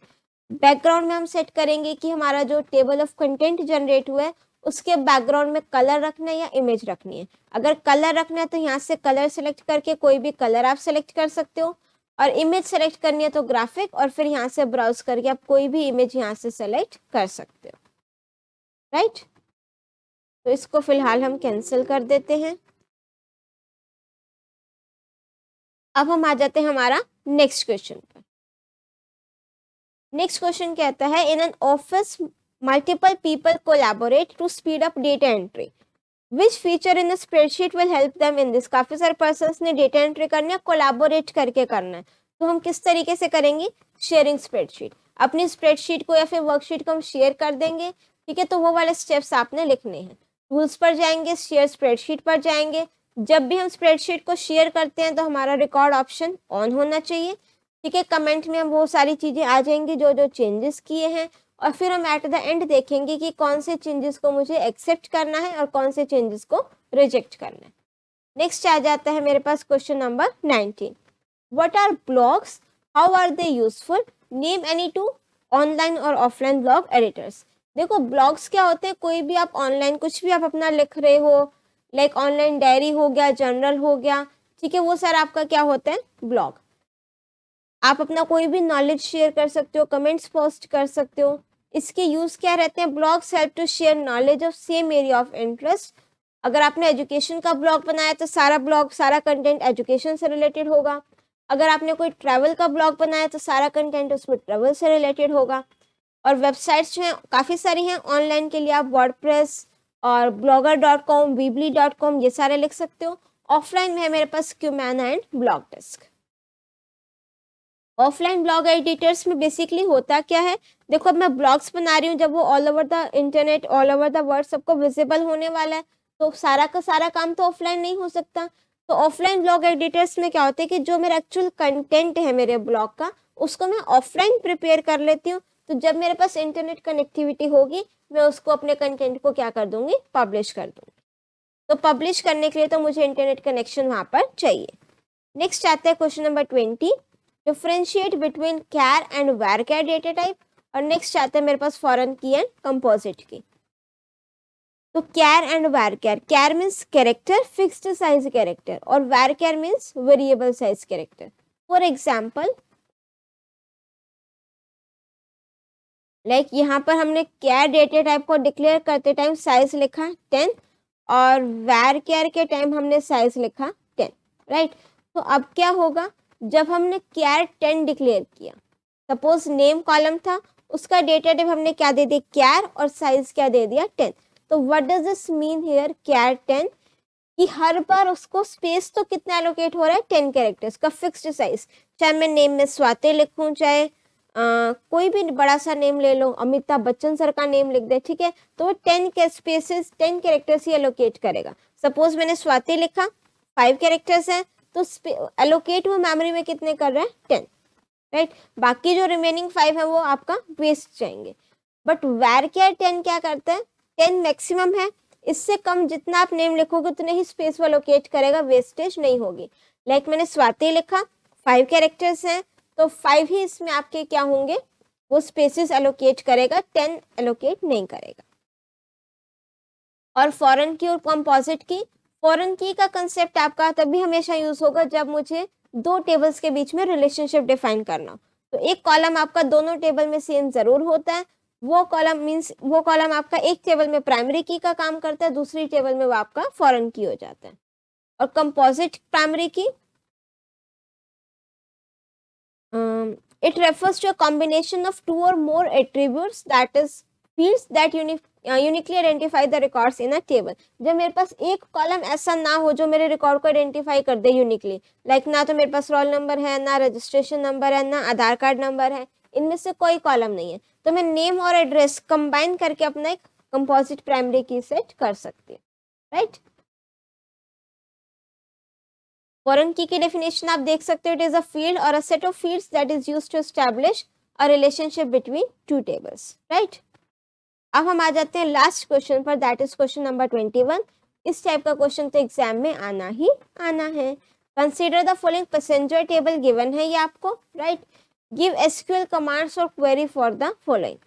बैकग्राउंड में हम सेट करेंगे कि हमारा जो टेबल ऑफ कंटेंट जनरेट हुआ है उसके बैकग्राउंड में कलर रखना है या इमेज रखनी है। अगर कलर रखना है तो यहाँ से कलर सेलेक्ट करके कोई भी कलर आप सेलेक्ट कर सकते हो, और इमेज सेलेक्ट करनी है तो ग्राफिक, और फिर यहाँ से ब्राउज करके आप कोई भी इमेज यहाँ से सेलेक्ट कर सकते हो, राइट। तो इसको फिलहाल हम कैंसिल कर देते हैं। अब हम आ जाते हैं हमारा नेक्स्ट क्वेश्चन पर। नेक्स्ट क्वेश्चन कहता है in an office multiple people collaborate to speed up data entry, which feature in spreadsheet will help them in this. काफी सारे पर्सन्स ने डेटा एंट्री करना है, कोलैबोरेट करके करना है, तो हम किस तरीके से करेंगे, शेयरिंग स्प्रेडशीट। अपनी स्प्रेडशीट को या फिर वर्कशीट को हम शेयर कर देंगे, ठीक है। तो वो वाले स्टेप्स आपने लिखने हैं। टूल्स पर जाएंगे, शेयर स्प्रेडशीट पर जाएंगे। जब भी हम स्प्रेडशीट को शेयर करते हैं तो हमारा रिकॉर्ड ऑप्शन ऑन होना चाहिए, ठीक है। कमेंट में हम वो सारी चीजें आ जाएंगी जो जो चेंजेस किए हैं, और फिर हम एट द एंड देखेंगे कि कौन से चेंजेस को मुझे एक्सेप्ट करना है और कौन से चेंजेस को रिजेक्ट करना है। नेक्स्ट आ जाता है मेरे पास question number 19। What are blogs, how are they useful, name any 2 online और ऑफलाइन ब्लॉग एडिटर्स। देखो ब्लॉग्स क्या होते हैं, कोई भी आप ऑनलाइन कुछ भी आप अपना लिख रहे हो, लाइक ऑनलाइन डायरी हो गया, जर्नल हो गया, ठीक है, वो सारा आपका क्या होता है, ब्लॉग। आप अपना कोई भी नॉलेज शेयर कर सकते हो, कमेंट्स पोस्ट कर सकते हो। इसके यूज क्या रहते हैं, blogs help to share knowledge of same area of interest. अगर आपने एजुकेशन का ब्लॉग बनाया तो सारा ब्लॉग, सारा कंटेंट एजुकेशन से रिलेटेड होगा। अगर आपने कोई ट्रैवल का ब्लॉग बनाया तो सारा कंटेंट उसमें ट्रैवल से रिलेटेड होगा। और वेबसाइट्स जो हैं काफ़ी सारी हैं ऑनलाइन के लिए, आप वर्डप्रेस और blogger.com, weebly.com ये सारे लिख सकते हो। ऑफलाइन में है मेरे पास Qumana and blog desk. Offline blog editors में बेसिकली होता क्या है, देखो अब मैं ब्लॉग्स बना रही हूँ, जब वो all over the internet, all over the world सबको विजिबल होने वाला है, तो सारा का सारा काम तो ऑफलाइन नहीं हो सकता। तो ऑफलाइन ब्लॉग एडिटर्स में क्या होता है कि जो मेरा एक्चुअल कंटेंट है मेरे ब्लॉग का, उसको मैं ऑफलाइन प्रिपेयर कर लेती हूँ। तो जब मेरे पास इंटरनेट कनेक्टिविटी होगी मैं उसको, अपने कंटेंट को क्या कर दूंगी, पब्लिश कर दूंगी। तो पब्लिश करने के लिए तो मुझे इंटरनेट कनेक्शन वहां पर चाहिए। नेक्स्ट आता है question number 20, differentiate between char and varchar data type. और नेक्स्ट आता है मेरे पास foreign key and composite key. तो char and varchar, char means character, fixed size character, और varchar means variable size character. For example like यहाँ पर हमने कैर डेटा टाइप को डिक्लेयर करते टाइम साइज लिखा 10 और वारकेर के टाइम हमने साइज लिखा 10, राइट। तो अब क्या होगा, जब हमने कैर 10 डिक्लेयर किया, सपोज नेम कॉलम था, उसका डेटा टाइप हमने क्या दे दिया कैर और साइज क्या दे दिया 10। तो what does this mean here char 10 कि हर बार उसको स्पेस तो कितना एलोकेट हो रहा है 10 कैरेक्टर्स का फिक्स्ड साइज। चाहे मैं नेम में स्वाति लिखूं, चाहे कोई भी बड़ा सा नेम ले लो, अमिताभ बच्चन सर का नेम लिख दे, ठीक है, तो वो 10 के स्पेसेस 10 कैरेक्टर्स ही एलोकेट करेगा। सपोज मैंने स्वाति लिखा 5 कैरेक्टर्स है, तो एलोकेट वो मेमोरी में कितने कर रहा है 10, राइट। बाकी जो रिमेनिंग 5 है वो आपका वेस्ट जाएंगे। बट वारकेर 10 क्या करता है, 10 मैक्सिमम है, इससे कम जितना आप नेम लिखोगे उतने ही स्पेस वो एलोकेट करेगा, वेस्टेज नहीं होगी। लाइक मैंने स्वाति लिखा 5 कैरेक्टर्स हैं, तो 5 ही इसमें आपके क्या होंगे, वो स्पेसेस एलोकेट करेगा, 10 एलोकेट नहीं करेगा। और फॉरेन की और कंपोजिट की, फॉरेन की का कंसेप्ट आपका तभी हमेशा यूज होगा जब मुझे दो टेबल्स के बीच में रिलेशनशिप डिफाइन करना हो। तो एक कॉलम आपका दोनों टेबल में सेम जरूर होता है, वो कॉलम आपका एक टेबल में प्राइमरी की का काम करता है, दूसरी टेबल में वो आपका फॉरेन की हो जाता है। और कंपोजिट प्राइमरी की it refers to a combination of 2 or more attributes, that is fields that uniquely identify the records in a table। जब मेरे पास एक कॉलम ऐसा ना हो जो मेरे रिकॉर्ड को आइडेंटिफाई कर दे यूनिकली, लाइक ना तो मेरे पास रोल नंबर है, ना रजिस्ट्रेशन नंबर है, ना आधार कार्ड नंबर है, इनमें से कोई कॉलम नहीं है, तो मैं नेम और एड्रेस कंबाइन करके अपना एक कंपोजिट प्राइमरी की सेट कर सकती हूँ, राइट। फॉरेन की डेफिनेशन आप देख सकते हो, इट इज अ फील्ड और a set of fields that is used to establish a relationship between two tables, right. अब हम आ जाते हैं लास्ट क्वेश्चन पर, दैट इज क्वेश्चन नंबर 21। इस टाइप का क्वेश्चन तो एग्जाम में आना ही आना है। Consider the following passenger table given है ये आपको, राइट। गिव एसक्यूएल कमांड्स और query for the following.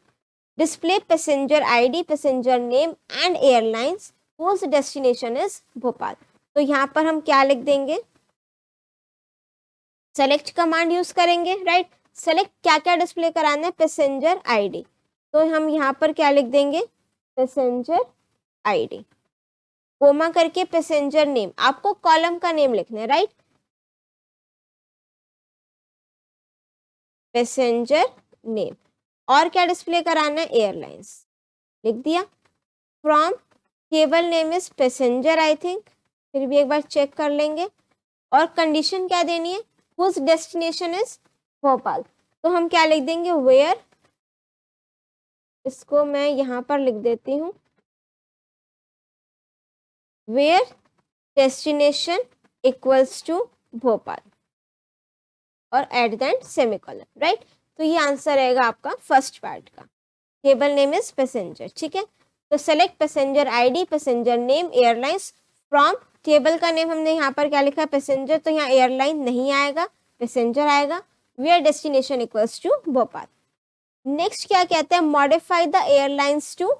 Display passenger ID, passenger name and airlines whose destination is Bhopal. तो यहाँ पर हम क्या लिख देंगे, सेलेक्ट कमांड यूज करेंगे, राइट। सेलेक्ट क्या क्या डिस्प्ले कराना है, पैसेंजर आईडी, तो हम यहाँ पर क्या लिख देंगे, पैसेंजर आईडी, कोमा करके पैसेंजर नेम, आपको कॉलम का नेम लिखना है, राइट। पैसेंजर नेम, और क्या डिस्प्ले कराना है, एयरलाइंस, लिख दिया। From table name is passenger, I think, फिर भी एक बार चेक कर लेंगे। और कंडीशन क्या देनी है, whose destination is भोपाल, तो हम क्या लिख देंगे, where, इसको मैं यहाँ पर लिख देती हूँ, where destination equals to Bhopal और eight the and semicolon, right. तो ये आंसर रहेगा आपका फर्स्ट पार्ट का, टेबल नेम इज पैसेंजर, ठीक है। तो select passenger ID, passenger name, airlines from, table का नेम हमने यहाँ पर क्या लिखा है, पैसेंजर, तो यहाँ एयरलाइन नहीं आएगा, पैसेंजर आएगा। Where destination equals to Bhopal. Next क्या कहते हैं, modify the airlines to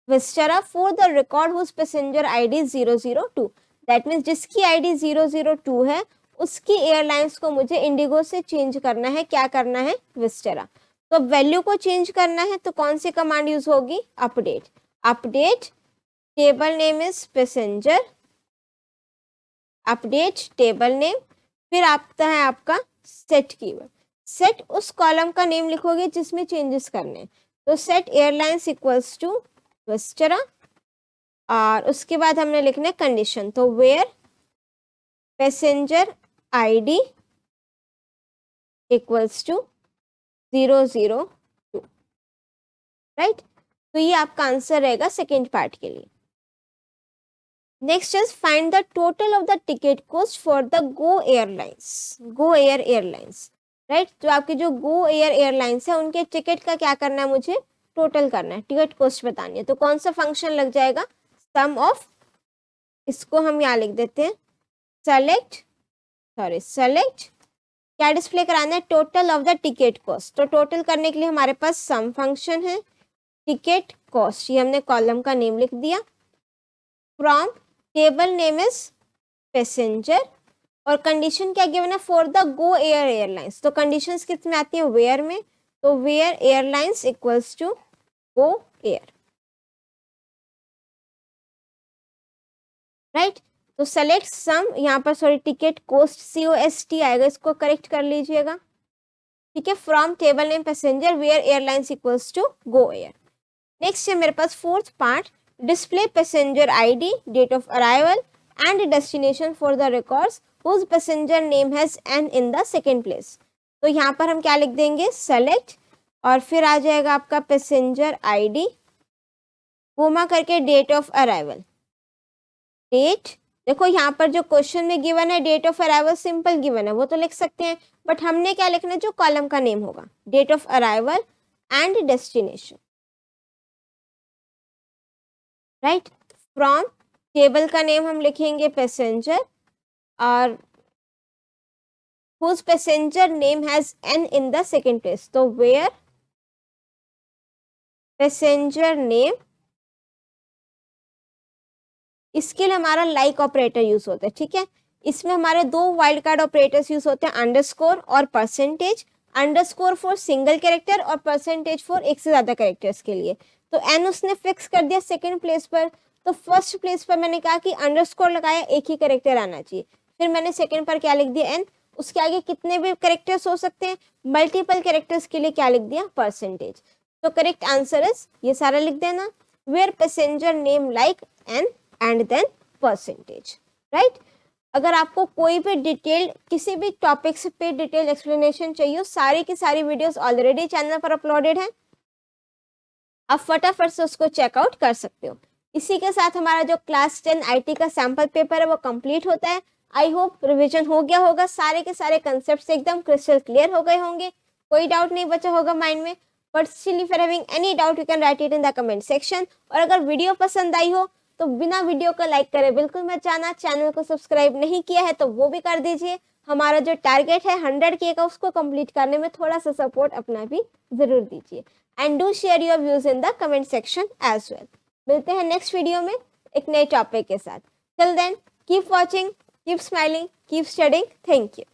Vistara for the record whose passenger ID 002। That means जिसकी आईडी 002 है उसकी एयरलाइंस को मुझे इंडिगो से चेंज करना है, क्या करना है, विस्टारा। तो वैल्यू को चेंज करना है तो कौन सी कमांड यूज होगी, update. Update table name is passenger, update table name, फिर आता है आपका सेट कीवर्ड। सेट उस कॉलम का नेम लिखोगे जिसमें चेंजेस करने हैं, तो set airlines equals to Vistara, और उसके बाद हमने लिखना है कंडीशन, तो where passenger ID equals to 002, right. तो ये आपका आंसर रहेगा सेकेंड पार्ट के लिए। Next is find the total of the ticket cost for the go airlines, go Air airlines, right. जो आपके जो गो एयर एयरलाइंस है उनके टिकट का क्या करना है, मुझे टोटल करना है, टिकट कॉस्ट बतानी है। तो कौन सा फंक्शन लग जाएगा, सम ऑफ, इसको हम यहाँ लिख देते हैं सेलेक्ट क्या डिस्प्ले कराना है, total of the ticket cost. तो टोटल करने के लिए हमारे पास सम फंक्शन है, टिकट कॉस्ट, ये हमने कॉलम का नेम लिख दिया। From table name is passenger, और कंडीशन क्या गिवन है, for the Go Air airlines, तो कंडीशंस किस में आती है, वेयर में, तो where airlines equals to go Air, right. तो सेलेक्ट सम, यहाँ पर सॉरी टिकट कोस्ट COST आएगा, इसको करेक्ट कर लीजिएगा, ठीक है। From table name passenger where airlines equals to go Air. Next है मेरे पास fourth part, display passenger ID, date of arrival and destination for the records whose passenger name has N in the second place. तो यहाँ पर हम क्या लिख देंगे, सेलेक्ट, और फिर आ जाएगा आपका पैसेंजर ID, कोमा करके डेट ऑफ अराइवल, डेट, देखो यहाँ पर जो क्वेश्चन में गिवन है date of arrival simple given है, वो तो लिख सकते हैं, बट हमने क्या लिखना है, जो कॉलम का नेम होगा, date of arrival and destination, right. From table का नेम हम लिखेंगे पैसेंजर, और whose passenger name has N in the second place, तो वेयर पैसेंजर नेम, इसके लिए हमारा लाइक ऑपरेटर यूज होता है, ठीक है। इसमें हमारे दो वाइल्ड कार्ड ऑपरेटर्स यूज होते हैं, अंडरस्कोर और percentage, underscore for single character और परसेंटेज फॉर एक से ज्यादा कैरेक्टर्स के लिए। तो एन उसने फिक्स कर दिया सेकंड प्लेस पर, तो फर्स्ट प्लेस पर मैंने कहा कि अंडरस्कोर लगाया, एक ही कैरेक्टर आना चाहिए, फिर मैंने सेकंड पर क्या लिख दिया, एन, उसके आगे कितने भी कैरेक्टर्स हो सकते हैं, मल्टीपल कैरेक्टर्स के लिए क्या लिख दिया, परसेंटेज। तो करेक्ट आंसर इज, ये सारा लिख देना, where passenger name like N and then percentage, right. अगर आपको कोई भी डिटेल किसी भी टॉपिक्स पे डिटेल एक्सप्लेनेशन चाहिए, सारी की सारी वीडियोस ऑलरेडी चैनल पर अपलोडेड है, आप फटाफट से उसको चेकआउट कर सकते हो। इसी के साथ हमारा जो क्लास 10 IT का सैंपल पेपर है वो कंप्लीट होता है। आई होप रिवीजन हो गया होगा, सारे के सारे कंसेप्ट एकदम क्रिस्टल क्लियर हो गए होंगे, कोई डाउट नहीं बचा होगा माइंड में। But still if you are having any doubt you can write it in the comment section. और अगर वीडियो पसंद आई हो तो बिना वीडियो को लाइक करे बिल्कुल मत जाना, चैनल को सब्सक्राइब नहीं किया है तो वो भी कर दीजिए। हमारा जो टारगेट है 100K का, उसको कंप्लीट करने में थोड़ा सा सपोर्ट अपना भी जरूर दीजिए। And do share your views in the comment section as well. मिलते हैं नेक्स्ट वीडियो में एक नए टॉपिक के साथ। Till then keep watching, keep smiling, keep studying. Thank you.